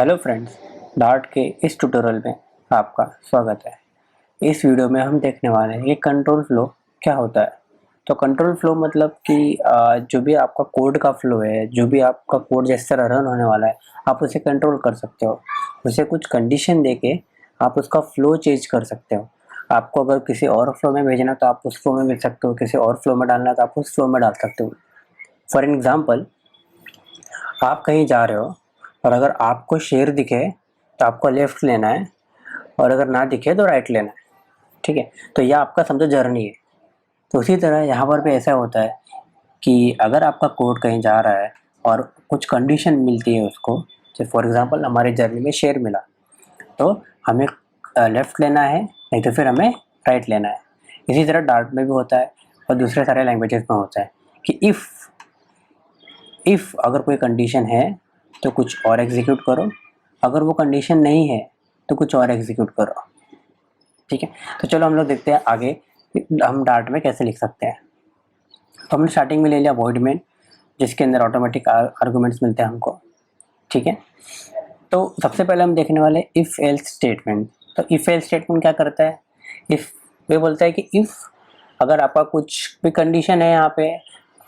Hello friends, dart के इस tutorial में आपका स्वागत है। इस वीडियो में हम देखने वाले हैं कि कंट्रोल फ्लो क्या होता है। तो कंट्रोल फ्लो मतलब कि जो भी आपका कोड का फ्लो है, जो भी आपका कोड जिस तरह रन होने वाला है, आप उसे कंट्रोल कर सकते हो। उसे कुछ कंडीशन देके आप उसका फ्लो चेंज कर सकते हो। आपको अगर किसी और फ्लो में भेजना तो आप उस फ्लो में भेज सकते हो, किसी और फ्लो में डालना तो आप उस फ्लो में डाल सकते हो। फॉर एग्जाम्पल, आप कहीं जा रहे हो और अगर आपको शेर दिखे तो आपको लेफ्ट लेना है, और अगर ना दिखे तो राइट लेना है। ठीक है, तो यह आपका समझो जर्नी है। तो उसी तरह यहाँ पर भी ऐसा होता है कि अगर आपका कोड कहीं जा रहा है और कुछ कंडीशन मिलती है उसको, जैसे फॉर एग्जांपल हमारे जर्नी में शेर मिला, तो हमें लेफ्ट लेना है, नहीं तो फिर हमें राइट लेना है। इसी तरह डार्ट में भी होता है और दूसरे सारे लैंग्वेजेस में होता है कि इफ़ अगर कोई कंडीशन है तो कुछ और एग्जीक्यूट करो, अगर वो कंडीशन नहीं है तो कुछ और एग्जीक्यूट करो। ठीक है, तो चलो हम लोग देखते हैं आगे हम डार्ट में कैसे लिख सकते हैं। तो हमने स्टार्टिंग में ले लिया वॉइड मेन, जिसके अंदर ऑटोमेटिक आर्गुमेंट्स मिलते हैं हमको। ठीक है, तो सबसे पहले हम देखने वाले इफ़ एल्स स्टेटमेंट। तो इफ़ एल्स स्टेटमेंट क्या करता है? इफ़ वे बोलता है कि इफ़ अगर आपका कुछ भी कंडीशन है, यहाँ पे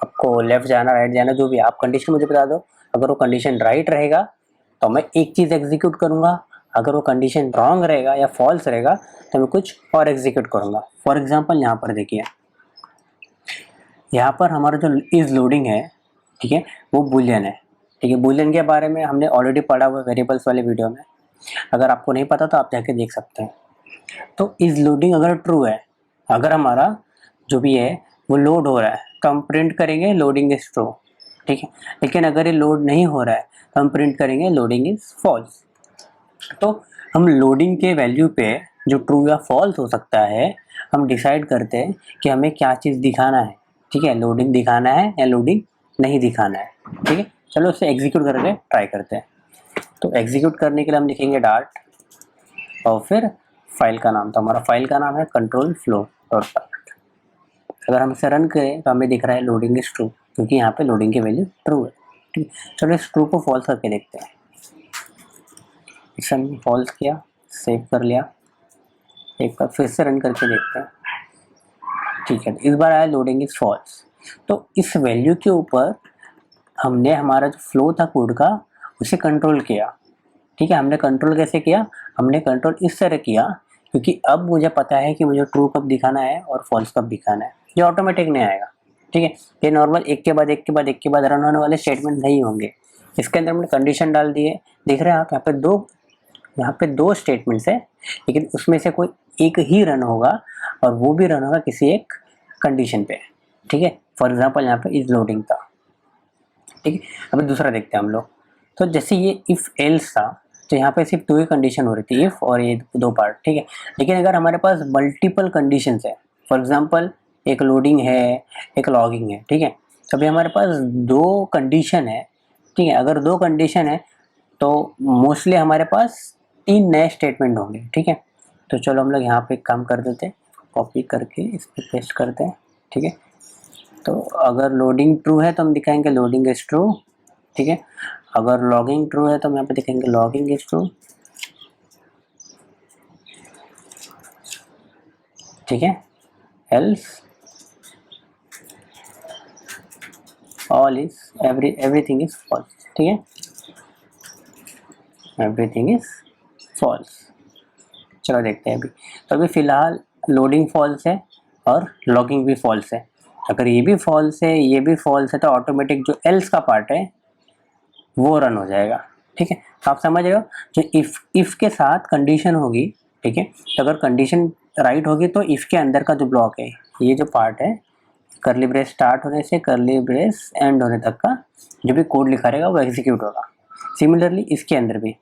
आपको लेफ्ट जाना राइट जाना, जो भी आप कंडीशन मुझे बता दो। अगर वो कंडीशन राइट रहेगा तो मैं एक चीज़ एग्जीक्यूट करूँगा, अगर वो कंडीशन रॉन्ग रहेगा या फॉल्स रहेगा तो मैं कुछ और एग्जीक्यूट करूँगा। फॉर एग्जांपल यहाँ पर देखिए, यहाँ पर हमारा जो इज लोडिंग है, ठीक है, वो बूलियन है। ठीक है, बूलियन के बारे में हमने ऑलरेडी पढ़ा हुआ वेरिएबल्स वाले वीडियो में। अगर आपको नहीं पता तो आप जाके देख सकते हैं। तो इज लोडिंग अगर ट्रू है, अगर हमारा जो भी है वो लोड हो रहा है, तो हम प्रिंट करेंगे लोडिंग इज ट्रू। ठीक है, लेकिन अगर ये लोड नहीं हो रहा है तो हम प्रिंट करेंगे लोडिंग इज फॉल्स। तो हम लोडिंग के वैल्यू पे जो ट्रू या फॉल्स हो सकता है, हम डिसाइड करते हैं कि हमें क्या चीज़ दिखाना है। ठीक है, लोडिंग दिखाना है या लोडिंग नहीं दिखाना है। ठीक है, चलो उसे एग्जीक्यूट करके ट्राई करते हैं। तो एग्जीक्यूट करने के लिए हम लिखेंगे डार्ट और फिर फाइल का नाम। तो हमारा फाइल का नाम है कंट्रोल फ्लो डॉट डार्ट। अगर हम इसे रन करें तो हमें दिख रहा है लोडिंग इज ट्रू, क्योंकि यहाँ पे लोडिंग की वैल्यू ट्रू है। ठीक है, चलो इस ट्रू को फॉल्स करके देखते हैं। इसे हमने फॉल्स किया, सेव कर लिया, एक बार फिर से रन करके देखते हैं। ठीक है, इस बार आया लोडिंग इज फॉल्स। तो इस वैल्यू के ऊपर हमने हमारा जो फ्लो था कोड का उसे कंट्रोल किया। ठीक है, हमने कंट्रोल कैसे किया? हमने कंट्रोल इस तरह किया क्योंकि अब मुझे पता है कि मुझे ट्रू कब दिखाना है और फॉल्स कब दिखाना है। ये ऑटोमेटिक नहीं आएगा। ठीक है, ये नॉर्मल एक के बाद एक के बाद एक के बाद रन होने वाले स्टेटमेंट नहीं होंगे। इसके अंदर हमने कंडीशन डाल दिए। देख रहे हैं आप, यहाँ पे दो स्टेटमेंट्स है, लेकिन उसमें से कोई एक ही रन होगा और वो भी रन होगा किसी एक कंडीशन पे। ठीक है, फॉर एग्जांपल यहाँ पे इज लोडिंग था। ठीक है, अभी दूसरा देखते हैं हम लोग। तो जैसे ये इफ एल्स था, तो यहाँ पे सिर्फ दो ही कंडीशन हो रही थी, इफ और ये दो पार्ट। ठीक है, लेकिन अगर हमारे पास मल्टीपल कंडीशंस है, फॉर एग्जांपल एक लोडिंग है, एक लॉगिंग है। ठीक है, तो अभी हमारे पास दो कंडीशन है। ठीक है, अगर दो कंडीशन है तो मोस्टली हमारे पास तीन नए स्टेटमेंट होंगे। ठीक है, तो चलो हम लोग यहाँ पे एक काम कर देते हैं, कॉपी करके इस पर पेस्ट करते हैं। ठीक है, तो अगर लोडिंग ट्रू है तो हम दिखाएंगे लोडिंग इज ट्रू। ठीक है, अगर लॉगिंग ट्रू है तो हम यहाँ पे दिखाएंगे लॉगिंग इज ट्रू। ठीक है, else all is everything is false. ठीक है, एवरीथिंग इज फॉल्स। चलो देखते हैं अभी। तो अभी फिलहाल लोडिंग फॉल्स है और लॉगिंग भी फॉल्स है। अगर ये भी फॉल्स है, ये भी फॉल्स है, तो ऑटोमेटिक जो एल्स का पार्ट है वो रन हो जाएगा। ठीक है, तो आप समझ रहे हो, जो इफ के साथ कंडीशन होगी। ठीक है, तो अगर कंडीशन राइट होगी तो इफ के अंदर का जो ब्लॉक है, ये जो पार्ट है, करली ब्रेस स्टार्ट होने से करली ब्रेस एंड होने तक का जो भी कोड लिखा रहेगा वो एग्जीक्यूट होगा। सिमिलरली इसके अंदर भी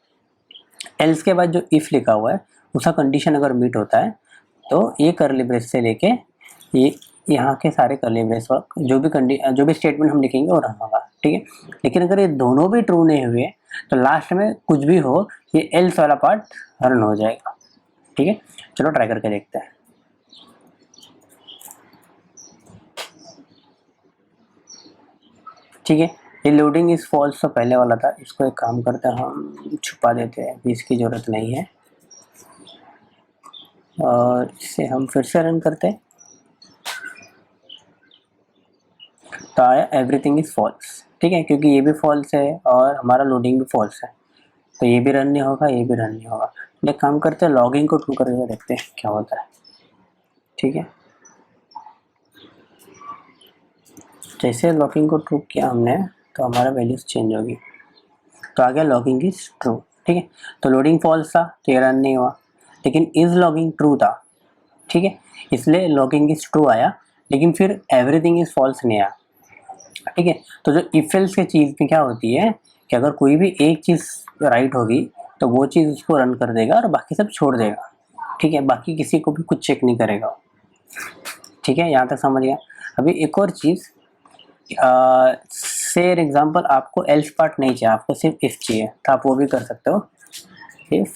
एल्स के बाद जो इफ लिखा हुआ है उसका कंडीशन अगर मीट होता है तो ये करली ब्रेस से लेके ये यहाँ के सारे करली ब्रेस वर्क जो भी स्टेटमेंट हम लिखेंगे वो रन होगा। ठीक है, लेकिन अगर ये दोनों भी ट्रू नहीं हुए तो लास्ट में कुछ भी हो, ये एल्स वाला पार्ट रन हो जाएगा। ठीक है, चलो ट्राई करके देखते हैं। ठीक है, ये लोडिंग इज फॉल्स तो पहले वाला था, इसको एक काम करते हैं हम छुपा देते हैं, इसकी ज़रूरत नहीं है, और इसे हम फिर से रन करते हैं तो आया एवरीथिंग इज फॉल्स। ठीक है, क्योंकि ये भी फॉल्स है और हमारा लोडिंग भी फॉल्स है, तो ये भी रन नहीं होगा, ये भी रन नहीं होगा। एक काम करते हैं, लॉगिंग को ट्रू करके देखते हैं क्या होता है। ठीक है, जैसे लॉगिंग को ट्रू किया हमने तो हमारा वैल्यूज चेंज होगी, तो आ गया लॉगिंग इज ट्रू। ठीक है, तो लोडिंग फॉल्स था तो ये रन नहीं हुआ, लेकिन इज लॉगिंग ट्रू था। ठीक है, इसलिए लॉगिंग इज ट्रू आया, लेकिन फिर एवरीथिंग इज फॉल्स नहीं आया। ठीक है, तो जो इफ एल्स की चीज़ में क्या होती है कि अगर कोई भी एक चीज़ राइट होगी तो वो चीज़ उसको रन कर देगा और बाकी सब छोड़ देगा। ठीक है, बाकी किसी को भी कुछ चेक नहीं करेगा। ठीक है, यहाँ तक समझ गया। अभी एक और चीज़, फॉर एग्जांपल आपको एल्स पार्ट नहीं चाहिए, आपको सिर्फ इफ चाहिए, तो आप वो भी कर सकते हो। इफ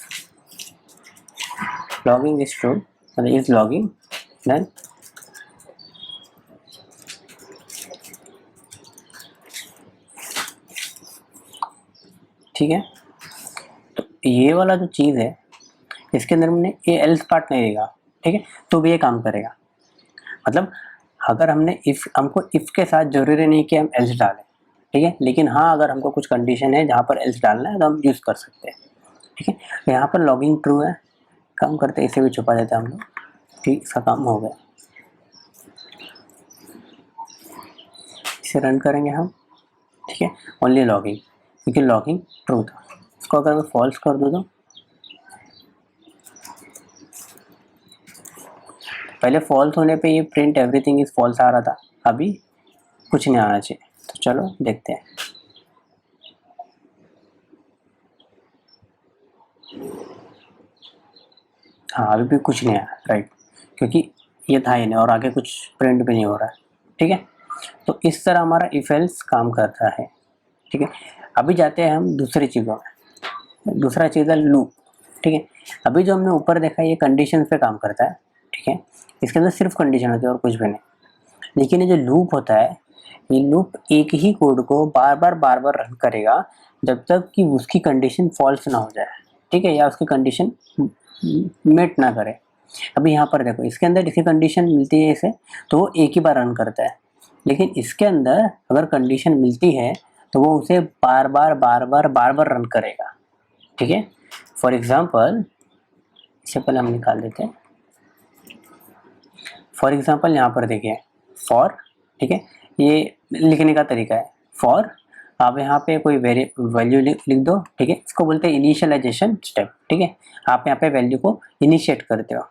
लॉगिंग इज ट्रू, मतलब इज लॉगिंग, देन ठीक है, तो ये वाला जो चीज़ है इसके अंदर हमने ये एल्स पार्ट नहीं देगा। ठीक है, तो भी ये काम करेगा। मतलब अगर हमने इफ, हमको इफ के साथ जरूरी नहीं कि हम एल्स डालें। ठीक है, लेकिन हाँ अगर हमको कुछ कंडीशन है जहाँ पर एल्स डालना है तो हम यूज़ कर सकते हैं। ठीक है, तो यहाँ पर लॉगिंग ट्रू है, काम करते हैं इसे भी छुपा देते हैं हम लोग। ठीक, इसका काम हो गया, इसे रन करेंगे हम। ठीक है, ओनली लॉगिंग, क्योंकि लॉगिंग ट्रू था। इसको अगर मैं फॉल्स कर दूँ तो पहले फॉल्स होने पे ये प्रिंट एवरीथिंग इज फॉल्स आ रहा था, अभी कुछ नहीं आना चाहिए। तो चलो देखते हैं। हाँ, अभी भी कुछ नहीं आया, राइट, क्योंकि ये था ही नहीं और आगे कुछ प्रिंट भी नहीं हो रहा है। ठीक है, तो इस तरह हमारा इफ एल्स काम करता है। ठीक है, अभी जाते हैं हम दूसरी चीज़ों में। दूसरा चीज़ है लूप। ठीक है, अभी जो हमने ऊपर देखा ये कंडीशन पे काम करता है। ठीक है, इसके अंदर सिर्फ कंडीशन होती है और कुछ भी नहीं। लेकिन ये जो लूप होता है, ये लूप एक ही कोड को बार बार रन करेगा जब तक कि उसकी कंडीशन फॉल्स ना हो जाए। ठीक है, या उसकी कंडीशन मेट ना करे। अभी यहाँ पर देखो, इसके अंदर इसकी कंडीशन मिलती है इसे, तो वो एक ही बार रन करता है। लेकिन इसके अंदर अगर कंडीशन मिलती है तो वो उसे बार बार रन करेगा। ठीक है, फॉर एग्जाम्पल इससे पहले हम निकाल देते हैं। फॉर एग्जाम्पल यहाँ पर देखिए फॉर, ठीक है, ये लिखने का तरीका है। फॉर आप यहाँ पे कोई वैल्यू लिख दो। ठीक है, इसको बोलते हैं इनिशियलाइजेशन स्टेप। ठीक है, आप यहाँ पे वैल्यू को इनिशिएट करते हो।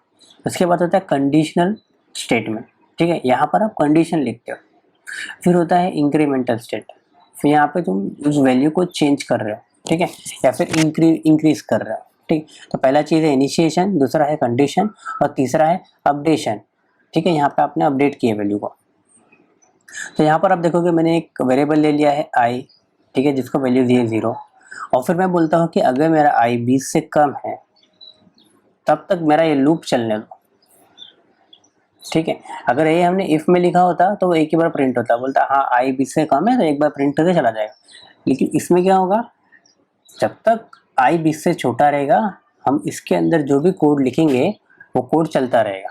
उसके बाद होता है कंडीशनल स्टेटमेंट। ठीक है, यहाँ पर आप कंडीशन लिखते हो। फिर होता है इंक्रीमेंटल स्टेट, फिर यहाँ पे तुम उस वैल्यू को चेंज कर रहे हो। ठीक है, या फिर इंक्रीज कर रहे हो। ठीक, तो पहला चीज़ है इनिशिएशन, दूसरा है कंडीशन और तीसरा है अपडेशन। ठीक है, यहाँ पे आपने अपडेट किया वैल्यू को। तो यहाँ पर आप देखोगे मैंने एक वेरिएबल ले लिया है आई। ठीक है, जिसको वैल्यू दी है 0, और फिर मैं बोलता हूँ कि अगर मेरा आई 20 से कम है तब तक मेरा ये लूप चलने दो। ठीक है, अगर ये हमने इफ में लिखा होता तो वो एक ही बार प्रिंट होता, बोलता हाँ आई 20 से कम है तो एक बार प्रिंट करके चला जाएगा। लेकिन इसमें क्या होगा, जब तक आई 20 से छोटा रहेगा हम इसके अंदर जो भी कोड लिखेंगे वो कोड चलता रहेगा।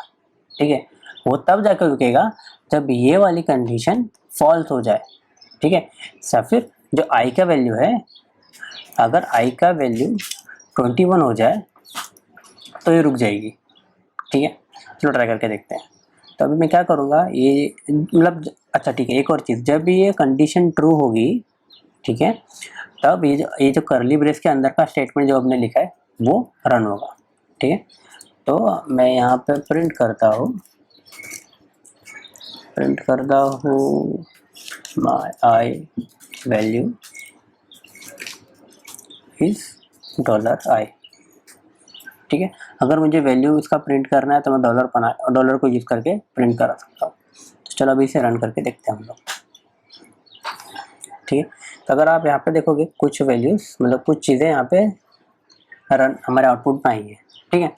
ठीक है, वो तब जाकर रुकेगा जब ये वाली कंडीशन फॉल्स हो जाए। ठीक है, या फिर जो आई का वैल्यू है, अगर आई का वैल्यू 21 हो जाए तो ये रुक जाएगी। ठीक है, चलो ट्राई करके देखते हैं। तो अभी मैं क्या करूँगा, ये मतलब अच्छा ठीक है, एक और चीज़, जब भी ये कंडीशन ट्रू होगी, ठीक है, तब ये जो करली ब्रेस के अंदर का स्टेटमेंट जो हमने लिखा है वो रन होगा। ठीक है, तो मैं यहाँ पे प्रिंट करता हूँ माई आई वैल्यू इज $i। ठीक है, अगर मुझे वैल्यू इसका प्रिंट करना है तो मैं डॉलर को यूज़ करके प्रिंट करा सकता हूँ। तो चलो अभी इसे रन करके देखते हैं हम लोग। ठीक है, तो अगर आप यहाँ पे देखोगे कुछ वैल्यूज़, मतलब कुछ चीज़ें यहाँ पे रन हमारे आउटपुट में आई है। ठीक है,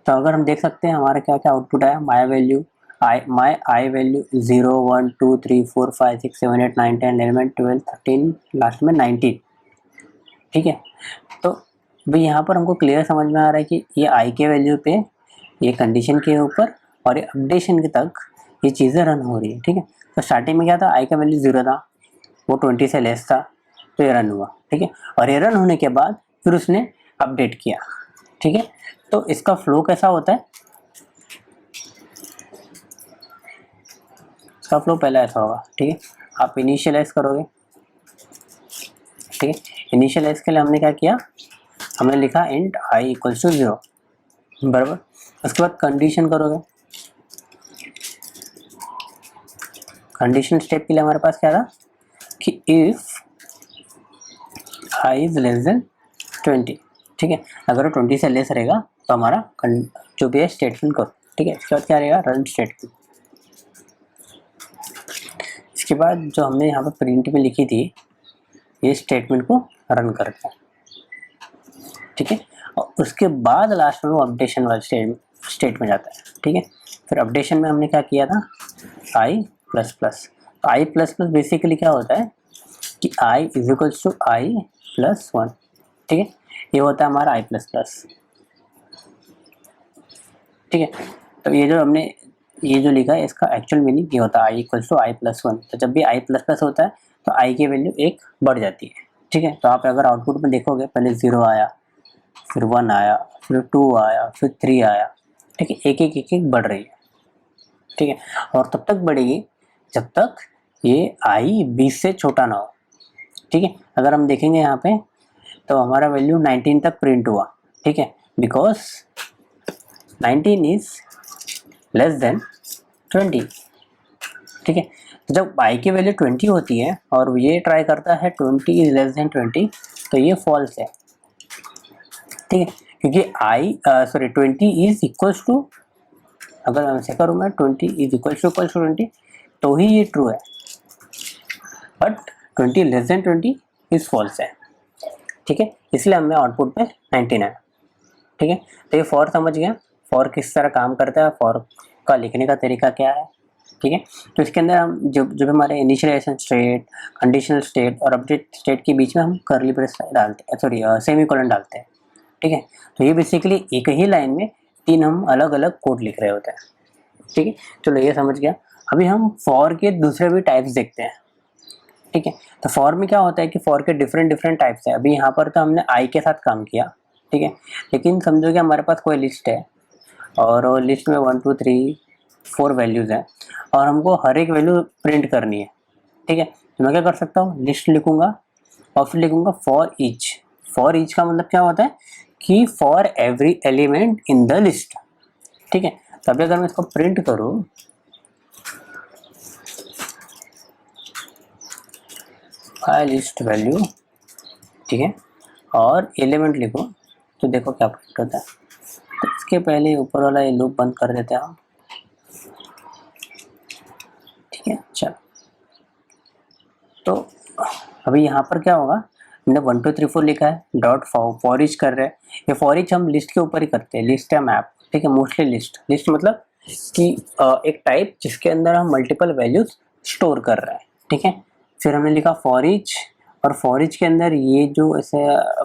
तो अगर हम देख सकते हैं हमारा क्या क्या आउटपुट आया, my value my I value 0 1 2 3 4 5 6 7 8 9 10 11 12 13 last में 19, ठीक है। तो भाई यहाँ पर हमको क्लियर समझ में आ रहा है कि ये आई के वैल्यू पे, ये कंडीशन के ऊपर और ये अपडेशन के तक ये चीज़ें रन हो रही है, ठीक है। तो स्टार्टिंग में क्या था, आई का वैल्यू 0 था, वो 20 से लेस था, तो ये रन हुआ, ठीक है। और ये रन होने के बाद फिर उसने अपडेट किया, ठीक है। तो इसका फ्लो कैसा होता है, इसका फ्लो पहले ऐसा होगा, ठीक है। आप इनिशियलाइज करोगे, ठीक है। इनिशियलाइज के लिए हमने क्या किया, हमने लिखा इंट आई इक्वल्स टू 0, बराबर। उसके बाद कंडीशन करोगे, कंडीशन स्टेप के लिए हमारे पास क्या था कि if I is less than 20, ठीक है। अगर वो 20 से लेस रहेगा तो हमारा जो भी है स्टेटमेंट करो, ठीक है। इसके बाद क्या रहेगा, रन स्टेटमेंट। इसके बाद जो हमने यहाँ पर प्रिंट में लिखी थी ये स्टेटमेंट को रन करते हैं, ठीक है। और उसके बाद लास्ट में वो अपडेशन वाले स्टेट में जाता है, ठीक है। फिर अपडेशन में हमने क्या किया था, I plus plus. I plus plus basically क्या होता है कि I is equals to I plus 1, ठीक है। ये होता है हमारा आई प्लस प्लस, ठीक है। तो ये जो हमने ये जो लिखा है इसका एक्चुअल मीनिंग ये होता है I equals to I plus 1। तो जब भी आई प्लस प्लस होता है तो आई की वैल्यू एक बढ़ जाती है, ठीक है। तो आप अगर आउटपुट में देखोगे पहले 0 आया, फिर 1 आया, फिर 2 आया, फिर 3 आया, ठीक है। एक एक एक एक बढ़ रही है, ठीक है। और तब तक बढ़ेगी जब तक ये आई 20 से छोटा ना हो, ठीक है। अगर हम देखेंगे यहाँ पे तो हमारा वैल्यू 19 तक प्रिंट हुआ, ठीक है, बिकॉज 19 इज लेस देन 20, ठीक है। तो जब आई की वैल्यू 20 होती है और ये ट्राई करता है 20 इज लेस देन 20, तो ये फॉल्स है, ठीक है। क्योंकि आई 20 इज इक्वल्स टू, अगर मैं ऐसे करूँ मैं 20 इज इक्वल्स टू 20 तो ही ये ट्रू है, but 20 less than 20 is false है, ठीक है। इसलिए हमें आउटपुट में 19 है, ठीक है। तो ये फॉर समझ गया, फॉर किस तरह काम करता है, फॉर का लिखने का तरीका क्या है, ठीक है। तो इसके अंदर हम जो हमारे इनिशियलाइजेशन स्टेट, कंडीशनल स्टेट और अपडेट स्टेट के बीच में हम कर्ली ब्रेस डालते हैं, सॉरी सेमीकोलन डालते हैं, ठीक है। तो ये बेसिकली एक ही लाइन में 3 हम अलग अलग कोड लिख रहे होते हैं, ठीक है। चलो ये समझ गया। अभी हम फॉर के दूसरे भी टाइप्स देखते हैं, ठीक है। तो फॉर में क्या होता है कि फॉर के डिफरेंट टाइप्स है। अभी यहाँ पर तो हमने आई के साथ काम किया, ठीक है। लेकिन समझो कि हमारे पास कोई लिस्ट है और लिस्ट में 1 2 3 4 वैल्यूज़ हैं और हमको हर एक वैल्यू प्रिंट करनी है, ठीक है। तो मैं क्या कर सकता हूँ, लिस्ट लिखूंगा और फिर लिखूंगा फॉर ईच। फॉर ईच का मतलब क्या होता है कि for every element in the list, ठीक है। तभी अगर मैं इसको प्रिंट करूँ, लिस्ट वैल्यू, ठीक है, और एलिमेंट लिखो, तो देखो क्या प्रिंट होता है। तो इसके पहले ऊपर वाला ये लूप बंद कर देते हैं हम, ठीक है। चलो तो अभी यहाँ पर क्या होगा, हमने 1 2 3 4 लिखा है, डॉट फॉर ईच कर रहे हैं। ये फॉर ईच हम लिस्ट के ऊपर ही करते हैं, लिस्ट या मैप, ठीक है। मोस्टली लिस्ट मतलब कि एक टाइप जिसके अंदर हम मल्टीपल वैल्यूज स्टोर कर रहे हैं, ठीक है। फिर हमने लिखा फॉर ईच, और फॉर ईच के अंदर ये जो ऐसे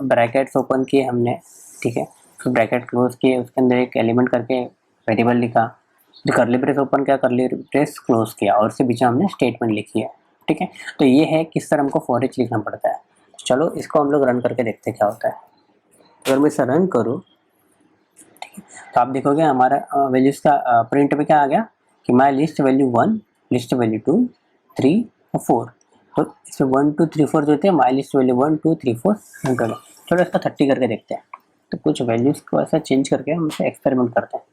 ब्रैकेट्स ओपन किए हमने, ठीक है, फिर ब्रैकेट क्लोज किए, उसके अंदर एक एलिमेंट करके वेरिएबल लिखा, जो करली ब्रेस ओपन किया, करली ब्रेस क्लोज किया, और उसके बीच में हमने स्टेटमेंट लिखी है, ठीक है। तो ये है किस तरह हमको फॉर ईच लिखना पड़ता है। चलो इसको हम लोग रन करके देखते हैं क्या होता है। अगर मैं इसे रन करूँ, ठीक है, तो आप देखोगे हमारा वैल्यूज का प्रिंट में क्या आ गया कि my least value 1, least value 2 3 और 4। तो इसमें 1 2 3 4 जो थे, माई लिस्ट वैल्यू 1 2 3 4 रन कर। चलो इसका 30 करके देखते हैं। तो कुछ वैल्यूज को ऐसा चेंज करके हम इसे एक्सपेरिमेंट करते हैं,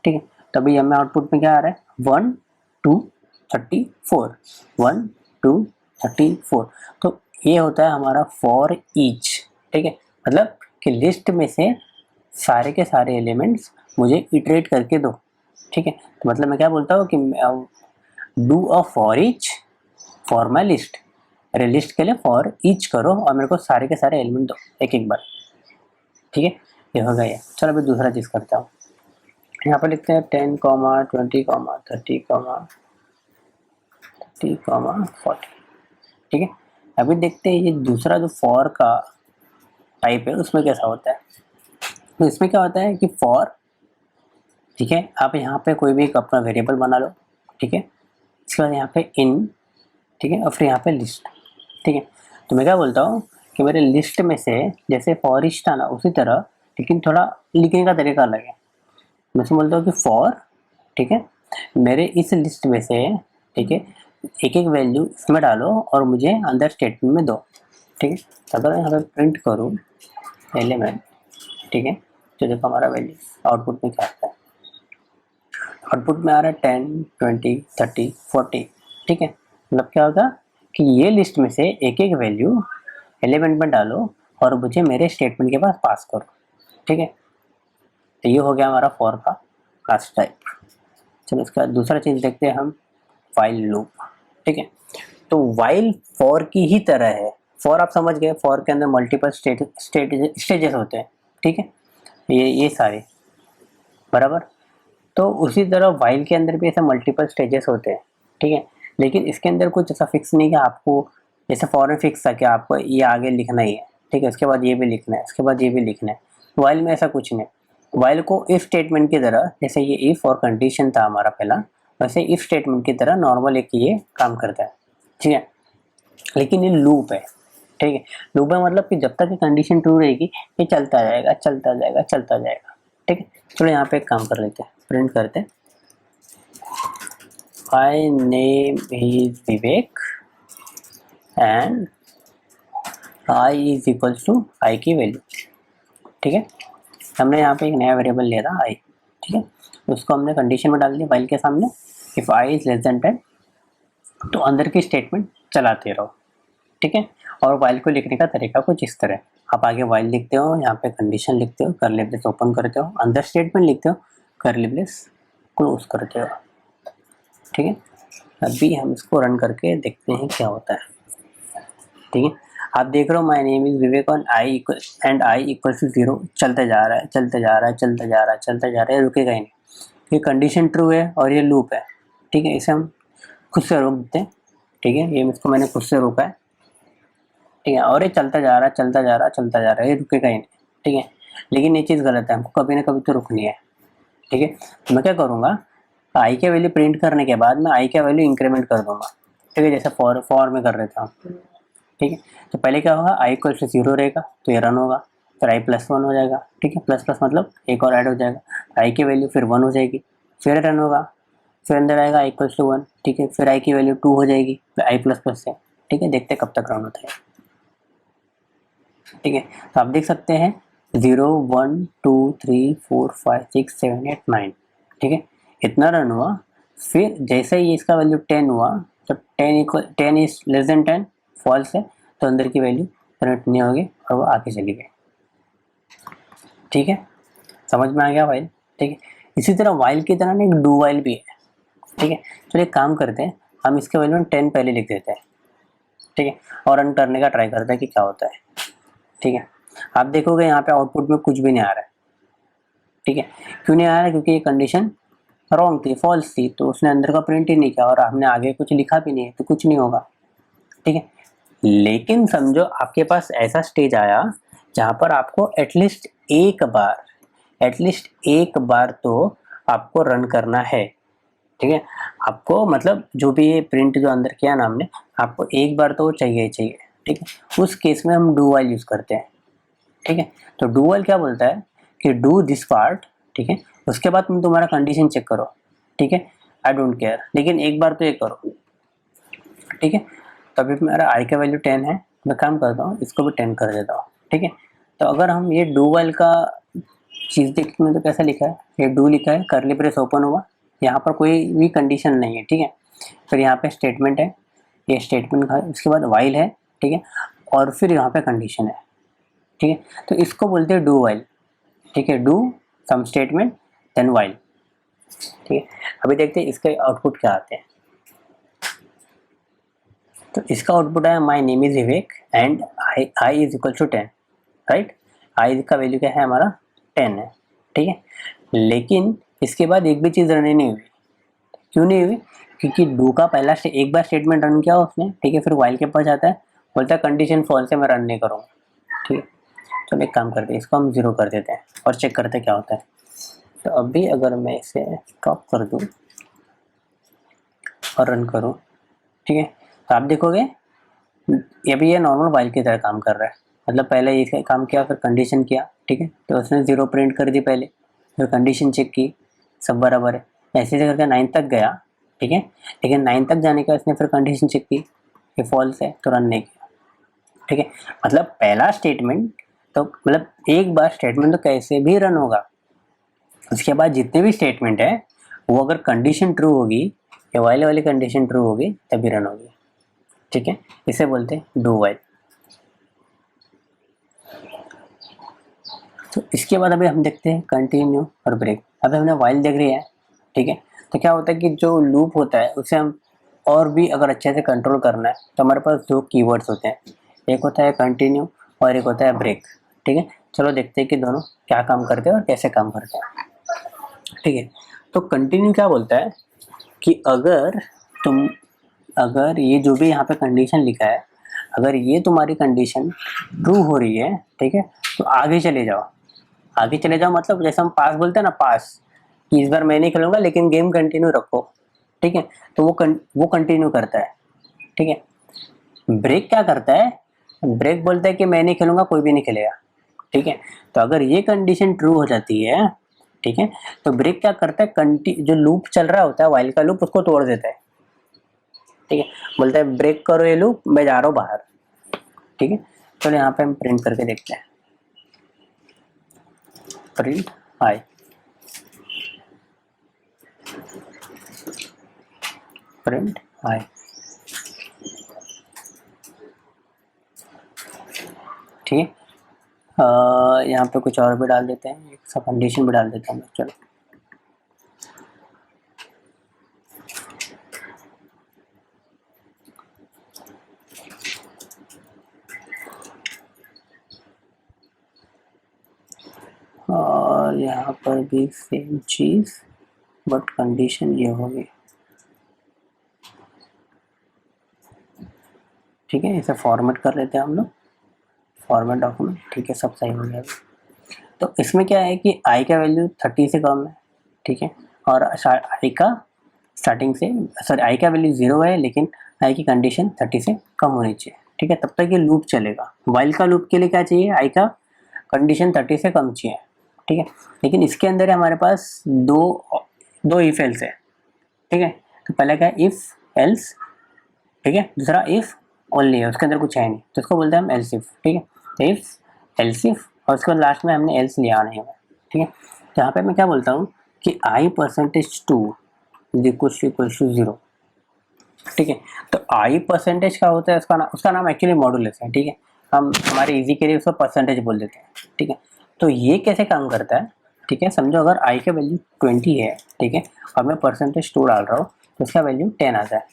ठीक है। तभी हमें आउटपुट में क्या आ रहा है, 1 2 34, 1 2 34। तो ये होता है हमारा फॉर ईच, ठीक है। मतलब कि लिस्ट में से सारे के सारे एलिमेंट्स मुझे इटरेट करके दो, ठीक है। तो मतलब मैं क्या बोलता हूँ कि do a for each for my list. अरे लिस्ट के लिए फॉर ईच करो और मेरे को सारे के सारे एलिमेंट दो एक एक बार, ठीक है। ये हो गया। चलो अभी दूसरा चीज़ करता हूँ। यहाँ पर लिखते हैं 10, 20, 30, 30, 40। ठीक है, अभी देखते हैं ये दूसरा जो फॉर का टाइप है उसमें कैसा होता है। तो इसमें क्या होता है कि फॉर, ठीक है, आप यहाँ पे कोई भी एक अपना वेरिएबल बना लो, ठीक है, इसके बाद यहाँ पे इन, ठीक है, और फिर यहाँ पे लिस्ट। ठीक है, तो मैं क्या बोलता हूँ कि मेरे लिस्ट में से जैसे फॉरिश था ना उसी तरह, लेकिन थोड़ा लिखने का तरीका अलग है। मैं इसमें बोलता हूँ कि फॉर, ठीक है, मेरे इस लिस्ट में से, ठीक है, एक एक वैल्यू इसमें डालो और मुझे अंदर स्टेटमेंट में दो। ठीक है, तो अगर मैं यहाँ पे प्रिंट करूँ एलिमेंट, ठीक है, तो देखो हमारा वैल्यू आउटपुट में क्या आता है। आउटपुट में आ रहा है 10, 20, 30, 40। ठीक है, मतलब क्या होगा कि ये लिस्ट में से एक एक वैल्यू एलिमेंट में डालो और मुझे मेरे स्टेटमेंट के पास करो। ठीक है, तो ये हो गया हमारा फॉर का क्लास टाइप। चलो इसका दूसरा चीज़ देखते हैं हम, वाइल लूप। ठीक है, तो वाइल फॉर की ही तरह है। फॉर आप समझ गए, फॉर के अंदर मल्टीपल स्टेजेस होते हैं। ठीक है, ये सारे बराबर। तो उसी तरह वाइल के अंदर भी ऐसे मल्टीपल स्टेजेस होते हैं। ठीक है, लेकिन इसके अंदर कुछ ऐसा फिक्स नहीं कि आपको, जैसे फॉर में फिक्स था कि आपको ये आगे लिखना ही है, ठीक है, उसके बाद ये भी लिखना है, उसके बाद ये भी लिखना है। वाइल में ऐसा कुछ नहीं। वाइल को इफ स्टेटमेंट की तरह, जैसे ये इफ और कंडीशन था हमारा पहला, वैसे इफ स्टेटमेंट की तरह नॉर्मल एक ये काम करता है। ठीक है, लेकिन ये लूप है। ठीक है, लूप है मतलब कि जब तक ये कंडीशन ट्रू रहेगी ये चलता जाएगा, चलता जाएगा, चलता जाएगा। ठीक है, चलो यहाँ पे एक काम कर लेते हैं, प्रिंट करते हैं, my name is Vivek and I is equals to I की वैल्यू। ठीक है, हमने यहाँ पे एक नया वेरिएबल लिया था आई। ठीक है, उसको हमने कंडीशन में डाल दिया वाइल के सामने, if I is less than 10, तो अंदर की स्टेटमेंट चलाते रहो। ठीक है, और वाइल को लिखने का तरीका कुछ इस तरह, आप आगे वाइल लिखते हो, यहाँ पे कंडीशन लिखते हो, कर्ली ब्रेस ओपन करते हो, अंदर स्टेटमेंट लिखते हो, कर्ली ब्रेस क्लोज करते हो। ठीक है, अभी हम इसको रन करके देखते हैं क्या होता है। ठीक है, आप देख रहे हो माय नेम इज विवेक और आई इक्वल टू 0 चलते जा रहा है, चलते जा रहा है, चलते जा रहा है, चलते जा रहा है, रुकेगा ही नहीं। ये कंडीशन ट्रू है और ये लूप है। ठीक है, इसे हम खुद से रोक देते हैं। ठीक है, ये इसको मैंने खुद से रोका है। ठीक है, और ये चलता जा रहा है, चलता जा रहा है, चलता जा रहा है, ये रुकेगा ही नहीं। ठीक है, लेकिन ये चीज़ गलत है, हमको कभी ना कभी तो रुकनी है। ठीक है, तो मैं क्या करूँगा, आई के वैल्यू प्रिंट करने के बाद मैं आई का वैल्यू इंक्रीमेंट कर दूंगा। ठीक है, जैसे फॉर में कर रहे थे हम। ठीक है, तो पहले क्या होगा, आई इक्वल टू 0 रहेगा तो ये रन होगा, फिर आई +1 हो जाएगा। ठीक है, प्लस प्लस मतलब एक और ऐड हो जाएगा, आई की वैल्यू फिर 1 हो जाएगी, फिर रन होगा, फिर अंदर आएगा आई इक्वल टू 1। ठीक है, फिर आई की वैल्यू 2 हो जाएगी आई ++ से। ठीक है, देखते कब तक रन होता है। ठीक है, तो आप देख सकते हैं 0, 1, 2, 3, 4, 5, 6, 7, 8, 9। ठीक है, इतना रन हुआ। फिर जैसे ही इसका वैल्यू 10 हुआ, जब 10 इज लेस देन 10 फॉल्स है, तो अंदर की वैल्यू प्रिंट नहीं होगी और वो आगे चली गई। ठीक है, समझ में आ गया वाइल। ठीक है, इसी तरह वाइल की तरह ना एक डू वाइल भी है। ठीक है, चलिए एक काम करते हैं, हम इसके वैल्यू 10 पहले लिख देते हैं। ठीक है, और रन करने का ट्राई करते हैं कि क्या होता है। ठीक है, आप देखोगे यहाँ पे आउटपुट में कुछ भी नहीं आ रहा है। ठीक है, क्यों नहीं आ रहा है, क्योंकि ये कंडीशन रॉन्ग थी, फॉल्स थी, तो उसने अंदर का प्रिंट ही नहीं किया और हमने आगे कुछ लिखा भी नहीं है, तो कुछ नहीं होगा। ठीक है, लेकिन समझो आपके पास ऐसा स्टेज आया जहाँ पर आपको एटलीस्ट एक बार तो आपको रन करना है। ठीक है, आपको मतलब जो भी ये प्रिंट जो अंदर किया ना हमने, आपको एक बार तो चाहिए ही चाहिए। ठीक है, उस केस में हम डू वाइल यूज़ करते हैं। ठीक है, तो डू वाइल क्या बोलता है कि डू दिस पार्ट, ठीक है, उसके बाद तुम तुम्हारा कंडीशन चेक करो। ठीक है, आई डोंट केयर, लेकिन एक बार तो ये करो। ठीक है, तो अभी मेरा आई का वैल्यू 10 है, मैं काम करता हूँ इसको भी 10 कर देता हूँ। ठीक है, तो अगर हम ये डू वाइल का चीज़ देखेंगे तो कैसा लिखा है, ये डू लिखा है, कर्ली ब्रेस ओपन हुआ, यहाँ पर कोई भी कंडीशन नहीं है। ठीक है, फिर यहाँ पे स्टेटमेंट है, ये स्टेटमेंट का, इसके बाद वाइल है। ठीक है, और फिर यहाँ पे कंडीशन है। ठीक है, तो इसको बोलते हैं डू वाइल। ठीक है, do some statement then while. ठीक है, अभी देखते हैं इसके आउटपुट क्या आते हैं। तो इसका आउटपुट है my name is Vivek and I is equal to 10। Right, I का वैल्यू क्या है हमारा 10 है। ठीक है, लेकिन इसके बाद एक भी चीज़ रन ही नहीं हुई। क्यों नहीं हुई? क्योंकि डू का पहला एक बार स्टेटमेंट रन किया उसने, ठीक है, फिर वाइल के पास जाता है, बोलता है कंडीशन फॉल्स है, मैं रन नहीं करूँगा, ठीक है। चलो एक काम करते हैं, इसको हम 0 कर देते हैं और चेक करते हैं क्या होता है। तो अभी अगर मैं इसे स्टॉप कर दूँ और रन करूँ, ठीक है, तो आप देखोगे अभी ये नॉर्मल वाइल की तरह काम कर रहा है। मतलब पहले ये काम किया, फिर कंडीशन किया, ठीक है, तो उसने 0 प्रिंट कर दी पहले, फिर कंडीशन चेक की, सब बराबर है, ऐसे ऐसे करके 9 तक गया, ठीक है। लेकिन 9 तक जाने का इसने फिर कंडीशन चेक की, ये फॉल्स है तो रन नहीं किया, ठीक है। मतलब पहला स्टेटमेंट तो मतलब एक बार स्टेटमेंट तो कैसे भी रन होगा, उसके बाद जितने भी स्टेटमेंट है वो अगर कंडीशन ट्रू होगी या वाइल वाली कंडीशन ट्रू होगी तभी रन होगी, ठीक है। इसे बोलते हैं डू वाइल। तो इसके बाद अभी हम देखते हैं कंटिन्यू और ब्रेक। अभी हमने वाइल देख रही है, ठीक है। तो क्या होता है कि जो लूप होता है उसे हम और भी अगर अच्छे से कंट्रोल करना है तो हमारे पास 2 कीवर्ड्स होते हैं, एक होता है कंटिन्यू और एक होता है ब्रेक, ठीक है। चलो देखते हैं कि दोनों क्या काम करते हैं और कैसे काम करते हैं, ठीक है। तो कंटिन्यू क्या बोलता है कि अगर ये जो भी यहाँ पे कंडीशन लिखा है, अगर ये तुम्हारी कंडीशन ट्रू हो रही है, ठीक है, तो आगे चले जाओ। आगे चले जाओ मतलब जैसे हम पास बोलते हैं ना, पास, कि इस बार मैं नहीं खेलूंगा लेकिन गेम कंटिन्यू रखो, ठीक है। तो वो कंटिन्यू करता है, ठीक है। ब्रेक क्या करता है? ब्रेक बोलता है कि मैं नहीं खेलूंगा, कोई भी नहीं खेलेगा, ठीक है। तो अगर ये कंडीशन ट्रू हो जाती है, ठीक है, तो ब्रेक क्या करता है, जो लूप चल रहा होता है वाइल का लूप, उसको तोड़ देता है, ठीक है। बोलता है ब्रेक करो ये लूप, मैं जा रहा हूँ बाहर, ठीक है। चलो यहाँ पे हम प्रिंट करके देखते हैं, प्रिंट आई, प्रिंट आई, ठीक है। यहाँ पे कुछ और भी डाल देते हैं, एक सा कंडीशन भी डाल देते हैं, चलो। और यहाँ पर भी सेम चीज़, बट कंडीशन ये होगी, ठीक है। इसे फॉर्मेट कर लेते हैं हम लोग, फॉर्मेट डॉक्यूमेंट, ठीक है, सब सही हो गया। तो इसमें क्या है कि आई का वैल्यू 30 से कम है, ठीक है, और आई का स्टार्टिंग से, सॉरी, आई का वैल्यू 0 है लेकिन आई की कंडीशन 30 से कम होनी चाहिए, ठीक है, तब तक ये लूप चलेगा। वाइल का लूप के लिए क्या चाहिए? आई का कंडीशन 30 से कम चाहिए, ठीक है। लेकिन इसके अंदर हमारे पास दो इफ एल्स है, ठीक है। तो पहला क्या है? इफ एल्स, ठीक है। दूसरा इफ ओनली है, उसके अंदर कुछ है नहीं, तो इसको बोलते हैं हम एल्स इफ, ठीक है। इफ एल्स इफ और उसके बाद लास्ट में हमने एल्स लिया नहीं हुआ, ठीक है। तो यहाँ पे मैं क्या बोलता हूँ कि आई परसेंटेज 2 इज इक्वल टू 0, ठीक है। तो आई परसेंटेज का होता है, उसका नाम एक्चुअली मॉडुलस है, ठीक है। हम हमारे इजी के लिए उसको परसेंटेज बोल देते हैं, ठीक है। तो ये कैसे काम करता है, ठीक है। समझो अगर आई का वैल्यू 20 है, ठीक है, और मैं परसेंटेज 2 डाल रहा हूँ तो इसका वैल्यू 10 आता है,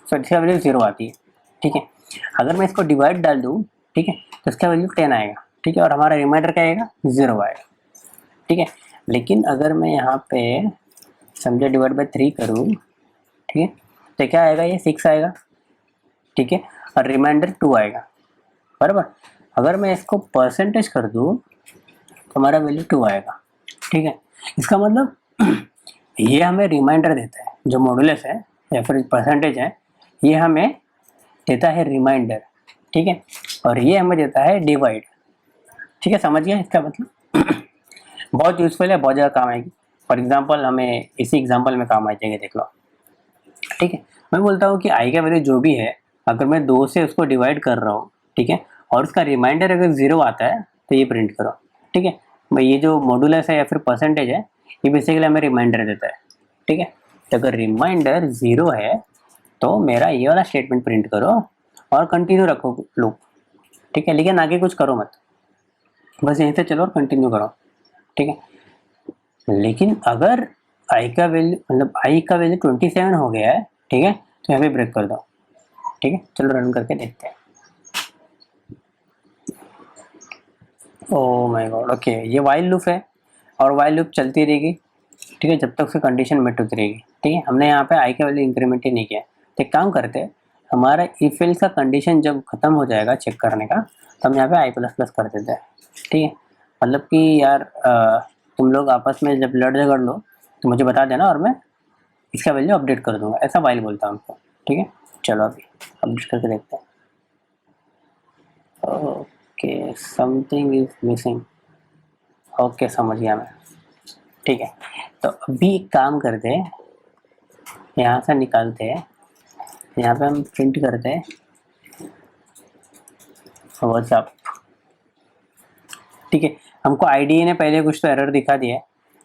सो इसका वैल्यू 0 आती है, ठीक है। अगर मैं इसको डिवाइड डाल दूँ, ठीक है, तो इसका वैल्यू 10 आएगा, ठीक है, और हमारा रिमाइंडर क्या आएगा? 0 आएगा, ठीक है। लेकिन अगर मैं यहाँ पे समझो डिवाइड बाई 3 करूँ, ठीक है, तो क्या आएगा? ये 6 आएगा, ठीक है, और रिमाइंडर 2 आएगा, बराबर। अगर मैं इसको परसेंटेज कर दूँ तो हमारा वैल्यू 2 आएगा, ठीक है। इसका मतलब ये हमें रिमाइंडर देता है, जो मॉडुलस है या फिर परसेंटेज है, ये हमें देता है रिमाइंडर, ठीक है, और ये हमें देता है डिवाइड, ठीक है। समझ गया इसका मतलब? बहुत यूजफुल है, बहुत ज़्यादा काम आएगी। फॉर एग्जांपल हमें इसी एग्जांपल में काम आ जाएंगे, देख लो, ठीक है। मैं बोलता हूँ कि आई का वैल्यू जो भी है, अगर मैं 2 से उसको डिवाइड कर रहा हूँ, ठीक है, और उसका रिमाइंडर अगर 0 आता है तो ये प्रिंट करो, ठीक है। भाई ये जो मॉडुलस है या फिर परसेंटेज है, ये बेसिकली हमें रिमाइंडर देता है, ठीक है। तो अगर रिमाइंडर 0 है तो मेरा ये वाला स्टेटमेंट प्रिंट करो और कंटिन्यू रखो लूप, ठीक है, लेकिन आगे कुछ करो मत, बस यहीं से चलो और कंटिन्यू करो, ठीक है। लेकिन अगर आई का वैल्यू मतलब आई का वैल्यू 27 हो गया है, ठीक है, तो यहाँ पे ब्रेक कर दो, ठीक है। चलो रन करके देखते हैं। ओह माय गॉड, ओके, ये वाइल लूप है और वाइल लूप चलती रहेगी, ठीक है, जब तक उसकी कंडीशन मेट होती रहेगी। ठीक है, हमने यहाँ पे आई का वैल्यू इंक्रीमेंट ही नहीं किया। तो एक काम करते हैं, हमारा इफ एल्स का कंडीशन जब खत्म हो जाएगा चेक करने का, तो हम यहाँ पे आई प्लस प्लस कर देते हैं। ठीक है, मतलब कि यार तुम लोग आपस में जब लड़ झगड़ लो तो मुझे बता देना और मैं इसका वैल्यू अपडेट कर दूंगा, ऐसा वाइल बोलता हूँ उनको। ठीक है, चलो अभी अपडेट करके देखते हैं। Okay, something is missing. Okay, समझ गया मैं। ठीक है, तो अभी एक काम करते हैं, यहाँ से निकालते हैं, यहाँ पे हम प्रिंट करते हैं व्हाट्सअप। ठीक है, हमको आईडीए ने पहले कुछ तो एरर दिखा दिया है,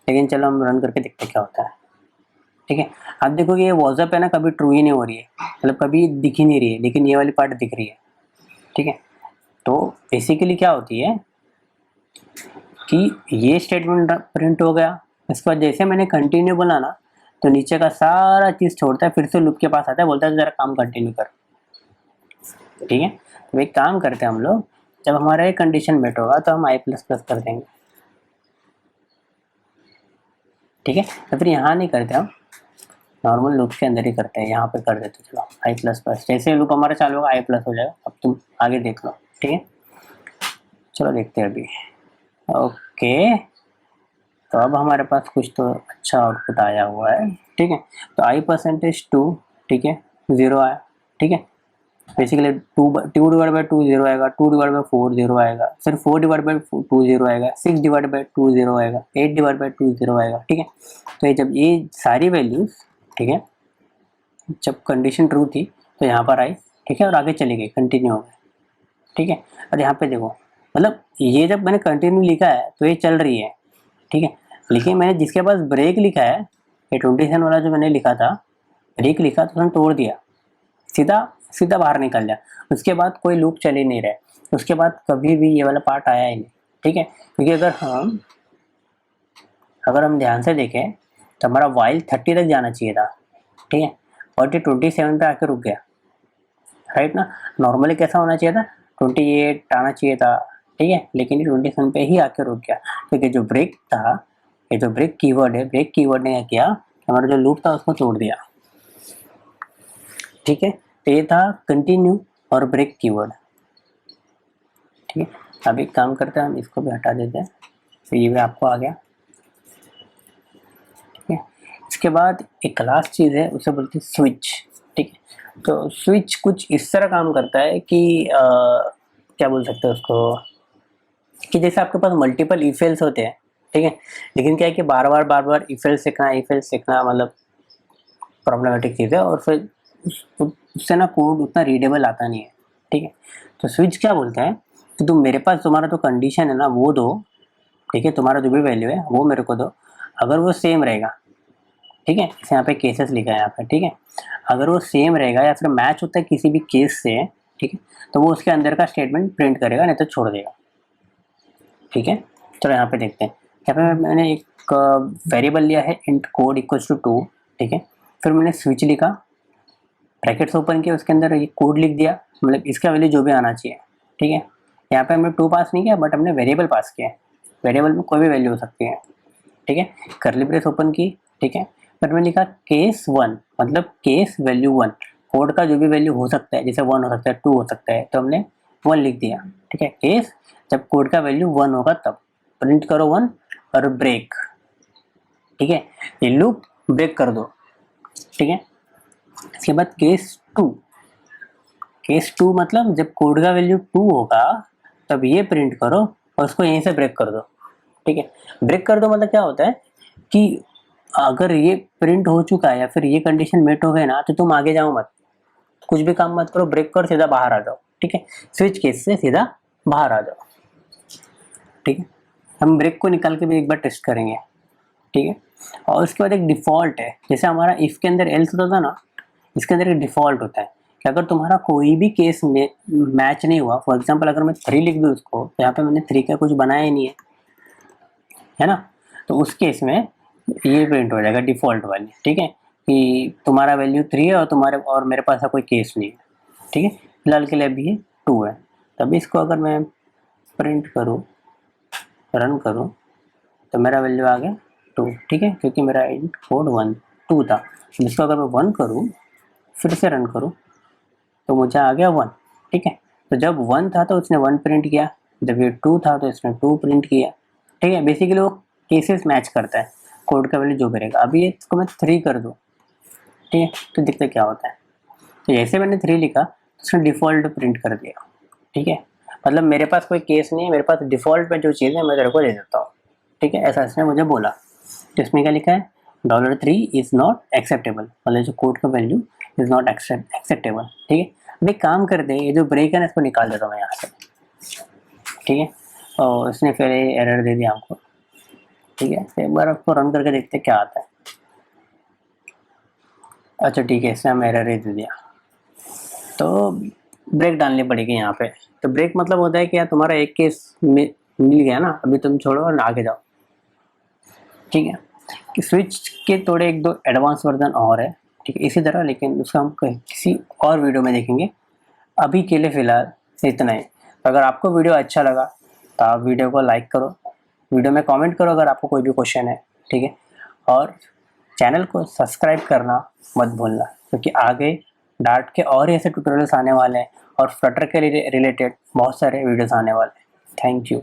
लेकिन चलो हम रन करके देखते हैं क्या होता है। ठीक है, आप देखोगे ये व्हाट्सअप है ना, कभी ट्रू ही नहीं हो रही है, मतलब कभी दिख ही नहीं रही है, लेकिन ये वाली पार्ट दिख रही है। ठीक है, तो बेसिकली क्या होती है कि ये स्टेटमेंट प्रिंट हो गया, इसके बाद जैसे मैंने कंटिन्यू बोला ना, तो नीचे का सारा चीज़ छोड़ता है, फिर से लूप के पास आता है, बोलता है ज़रा काम कंटिन्यू कर। ठीक है, तो एक काम करते हैं हम लोग, जब हमारा ये कंडीशन मेट होगा तो हम आई प्लस प्लस कर देंगे। ठीक है, तो फिर यहाँ नहीं करते, हम नॉर्मल लूप के अंदर ही करते हैं, यहाँ पे कर देते। चलो आई प्लस प्लस, जैसे लूप हमारा चालू होगा आई प्लस हो जाएगा। अब तुम आगे देख लो। ठीक है, चलो देखते हैं अभी। ओके, तो अब हमारे पास कुछ तो अच्छा आउटपुट आया हुआ है। ठीक है, तो आई परसेंटेज 2, ठीक है, 0 आया। ठीक है, बेसिकली 2 डिवाइड बाई 2 0 आएगा, 2 डिवाइड बाई 4 0 आएगा, फिर 4 डिवाइड बाई 2 0 आएगा, 6 डिवाइड बाई 2 0 आएगा, 8 डिवाइड बाई 2 0 आएगा। ठीक है, तो ये जब ये सारी वैल्यूज, ठीक है, जब कंडीशन ट्रू थी तो यहाँ पर आई। ठीक है, और आगे चली गई, कंटिन्यू हो गई। ठीक है, और यहाँ पे देखो, मतलब ये जब मैंने कंटिन्यू लिखा है तो ये चल रही है। ठीक है, लेकिन मैंने जिसके पास ब्रेक लिखा है, ये 27 वाला जो मैंने लिखा था, ब्रेक लिखा तो उसने तोड़ दिया, सीधा सीधा बाहर निकल जाए। उसके बाद कोई लूप चल ही नहीं रहा, उसके बाद कभी भी ये वाला पार्ट आया ही नहीं। ठीक है, क्योंकि अगर हम ध्यान से देखें तो हमारा वाइल 30 तक जाना चाहिए था। ठीक है, और ये 27 पे आके रुक गया, राइट ना। नॉर्मली कैसा होना चाहिए था, 28 आना चाहिए था। ठीक है, लेकिन ये 27 पे ही आके रुक गया, क्योंकि जो ब्रेक था, ये जो ब्रेक कीवर्ड है, ब्रेक कीवर्ड ने क्या किया, हमारा जो लूप था उसको तोड़ दिया। ठीक है, तो ये था कंटिन्यू और ब्रेक कीवर्ड। ठीक है, अब एक काम करते हैं, हम इसको भी हटा देते हैं, तो ये भी आपको आ गया। ठीक है, इसके बाद एक लास्ट चीज़ है, उसे बोलते हैं स्विच। ठीक है, तो स्विच कुछ इस तरह काम करता है कि क्या बोल सकते हैं उसको, कि जैसे आपके पास मल्टीपल इफ एल्स होते हैं। ठीक है, लेकिन क्या है कि बार बार इफ एल्स सीखना मतलब प्रॉब्लमेटिक चीज़ है, और फिर उससे ना कोड उतना रीडेबल आता नहीं है। ठीक है, तो स्विच क्या बोलते हैं कि तुम मेरे पास तुम्हारा जो कंडीशन है ना वो दो। ठीक है, तुम्हारा जो भी वैल्यू है वो मेरे को दो, अगर वो सेम रहेगा, ठीक है, इसे यहाँ पे केसेस लिखा है यहाँ पे। ठीक है, अगर वो सेम रहेगा या फिर मैच होता है किसी भी केस से, ठीक है, तो वो उसके अंदर का स्टेटमेंट प्रिंट करेगा, नहीं तो छोड़ देगा। ठीक है, चलो यहाँ पे देखते हैं। यहाँ पे मैंने एक वेरिएबल लिया है इंट कोड इक्वल्स टू 2। ठीक है, फिर मैंने स्विच लिखा, ब्रैकेट्स ओपन किया, उसके अंदर ये कोड लिख दिया, मतलब इसका वैल्यू जो भी आना चाहिए। ठीक है, यहाँ पे हमने 2 पास नहीं किया, बट हमने वेरिएबल पास किया है, वेरिएबल में कोई भी वैल्यू हो सकती है। ठीक है, कर्ली ब्रेस ओपन की। ठीक है, फिर मैंने लिखा केस 1, मतलब केस वैल्यू 1, कोड का जो भी वैल्यू हो सकता है, जैसे 1 हो सकता है, 2 हो सकता है, तो हमने 1 लिख दिया। ठीक है, केस जब कोड का वैल्यू 1 होगा तब प्रिंट करो 1 और ब्रेक। ठीक है, ये लूप ब्रेक कर दो। ठीक है, इसके बाद केस 2, केस 2 मतलब जब कोड का वैल्यू 2 होगा तब ये प्रिंट करो और उसको यहीं से ब्रेक कर दो। ठीक है, ब्रेक कर दो मतलब क्या होता है कि अगर ये प्रिंट हो चुका है या फिर ये कंडीशन मेट हो गए ना, तो तुम आगे जाओ मत, कुछ भी काम मत करो, ब्रेक करो, सीधा बाहर आ जाओ। ठीक है, स्विच केस से सीधा बाहर आ जाओ। ठीक है, हम ब्रेक को निकाल के भी एक बार टेस्ट करेंगे। ठीक है, और उसके बाद एक डिफ़ॉल्ट है, जैसे हमारा इफ़ के अंदर एल्स होता था ना, इसके अंदर एक डिफ़ॉल्ट होता है कि अगर तुम्हारा कोई भी केस में मैच नहीं हुआ, फॉर एग्जांपल अगर मैं 3 लिख दूँ उसको, तो यहाँ पे मैंने 3 का कुछ बनाया ही नहीं है ना, तो उस केस में ये प्रिंट हो जाएगा डिफ़ॉल्ट वाली। ठीक है, कि तुम्हारा वैल्यू 3 है और मेरे पास कोई केस नहीं है। ठीक है, फिलहाल के लिए अभी ये 2 है, तभी इसको अगर मैं प्रिंट करूँ, रन करूँ, तो मेरा वैल्यू आ गया 2, ठीक है, क्योंकि मेरा इनपुट कोड 1 2 था। जिसको अगर मैं 1 करूँ, फिर से रन करूँ, तो मुझे आ गया 1, ठीक है। तो जब 1 था तो उसने 1 प्रिंट किया, जब ये 2 था तो इसने 2 प्रिंट किया, ठीक है। बेसिकली वो केसेस मैच करता है, कोड का वैल्यू जो करेगा। अभी इसको मैं 3 कर दूँ, ठीक है, तो देखते क्या होता है। तो जैसे मैंने 3 लिखा तो उसने डिफ़ॉल्ट प्रिंट कर दिया, ठीक है। मतलब मेरे पास कोई केस नहीं है, मेरे पास डिफ़ॉल्ट में जो चीज़ है मैं तेरे को दे देता हूँ, ठीक है। ऐसा इसने मुझे बोला। तो इसमें क्या लिखा है, $3 इज़ नॉट एक्सेप्टेबल, मतलब जो कोड का वैल्यू इज़ नॉट एक्सेप्टेबल, ठीक है। अभी काम कर दे, ये जो ब्रेक है ना इसको निकाल देता हूँ मैं यहाँ से, ठीक है। और इसने फिर एरर दे दिया हमको, ठीक है। तो एक बार आपको रन करके देखते क्या आता है। अच्छा ठीक है, इसने हमें एरर ही दे दिया, तो ब्रेक डालनी पड़ेगी यहाँ पे। तो ब्रेक मतलब होता है कि यार तुम्हारा एक केस मिल गया ना, अभी तुम छोड़ो और आगे जाओ, ठीक है। कि स्विच के थोड़े एक दो एडवांस वर्जन और है, ठीक है, इसी तरह, लेकिन उसका हम किसी और वीडियो में देखेंगे। अभी के लिए फ़िलहाल इतना ही। तो अगर आपको वीडियो अच्छा लगा तो आप वीडियो को लाइक करो, वीडियो में कमेंट करो अगर आपको कोई भी क्वेश्चन है, ठीक है। और चैनल को सब्सक्राइब करना मत भूलना, क्योंकि आगे डार्ट के और ऐसे ट्यूटोरियल्स आने वाले हैं और फ्लटर के रिलेटेड बहुत सारे वीडियोस आने वाले हैं। Thank you.